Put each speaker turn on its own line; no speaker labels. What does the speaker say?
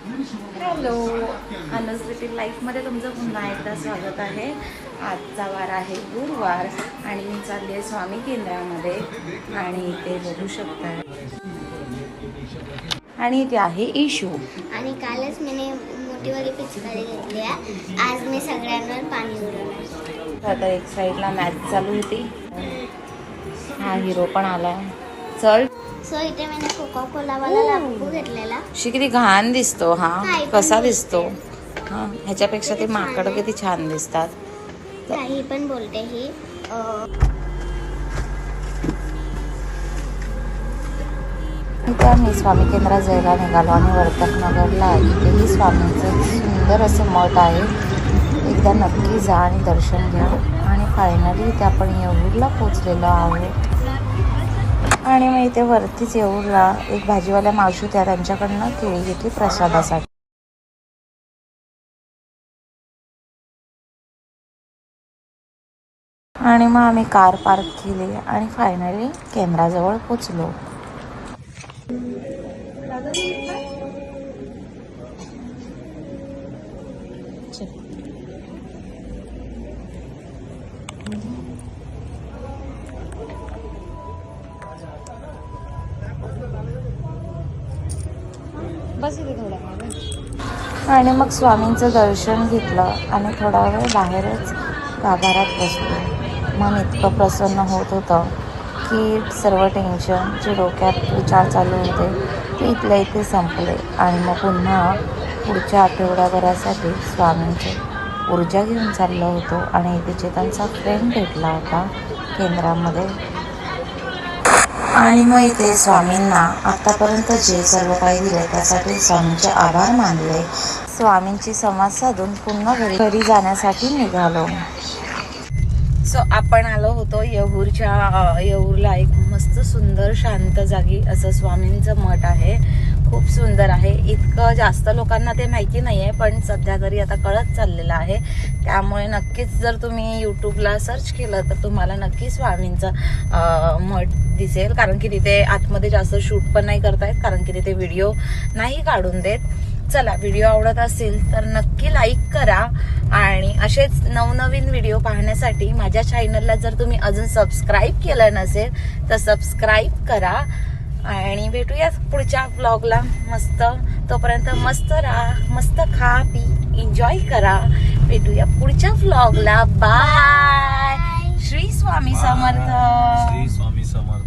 Hello, Anuj little लाईफमध्ये तुमचं पुन्हा एकदा स्वागत आहे. आजचा वार आहे गुरुवार आणि मी चालली आहे स्वामी केंद्रामध्ये आणि ते बघू शकता. आणि ते आहे इशू.
आणि कालच मी मोठीवाली पिचकारी घेतली आहे. आज मी सगळ्यांवर पाणी उडवणार.
आता एक साईडला मॅच चालू होती. हा हिरो पण आलाय. चल.
सो इथे मी कोका कोलावाला लांबू घेतलेला.
किती घाण दिसतो हा.
काही
कसा
पण
दिसतो हा. ह्याच्यापेक्षा ते माकड किती छान दिसतात.
काही पण बोलते ही.
इथे आम्ही स्वामी केंद्रात जायला निघालो आणि वर्तक नगरला इथेही स्वामींचं सुंदर असं मठ आहे. एकदा नक्की जा आणि दर्शन घ्या. आणि फायनली इथे आपण येऊरला पोचलेलो आहोत. आणि मग इथे वरतीच येऊरला एक भाजीवाल्या मावशी त्या त्यांच्याकडनं केळी घेतली प्रसादासाठी. आणि मग आम्ही कार पार्क केली आणि फायनली केंद्राजवळ पोचलो. बस इथे थोडा. आणि मग स्वामींचं दर्शन घेतलं आणि थोडा वेळ बाहेरच गाभाऱ्यात बसलो. मन इतकं प्रसन्न होत होतं की सर्व टेन्शन जे डोक्यात विचार चालू होते ते इथल्या इथे संपले. आणि मग पुन्हा पुढच्या आठवड्याभरासाठी स्वामींची ऊर्जा घेऊन चाललो होतो. आणि इथे चेतनचा फ्रेंड भेटला होता केंद्रामध्ये. आणि मग इथे स्वामींना आतापर्यंत जे सर्व काही दिले त्यासाठी स्वामींचे आभार मानले. स्वामींची संवाद साधून पुन्हा घरी जाण्यासाठी निघालो. सो आपण आलो होतो येऊरला एक मस्त सुंदर शांत जागी असं स्वामींचं मठ आहे. खूप सुंदर आहे. इतकं जास्त लोकांना ते माहिती नाही आहे पण सध्या तरी आता कळत चाललेलं आहे. त्यामुळे नक्कीच जर तुम्ही यूट्यूबला सर्च केलं तर तुम्हाला नक्की स्वामींचं मठ दिसेल. कारण की तिथे आतमध्ये जास्त शूट पण नाही करतायत कारण की तिथे व्हिडिओ नाही काढून देत. चला, व्हिडिओ आवडत असेल तर नक्की लाईक करा. आणि असेच नवनवीन व्हिडिओ पाहण्यासाठी माझ्या चॅनलला जर तुम्ही अजून सबस्क्राईब केलं नसेल तर सबस्क्राईब करा. आणि भेटूया पुढच्या व्लॉगला. मस्त तोपर्यंत मस्त राहा, मस्त खा पी एन्जॉय करा. भेटूया पुढच्या व्लॉगला. बाय. श्री स्वामी समर्थ.
श्री स्वामी समर्थ.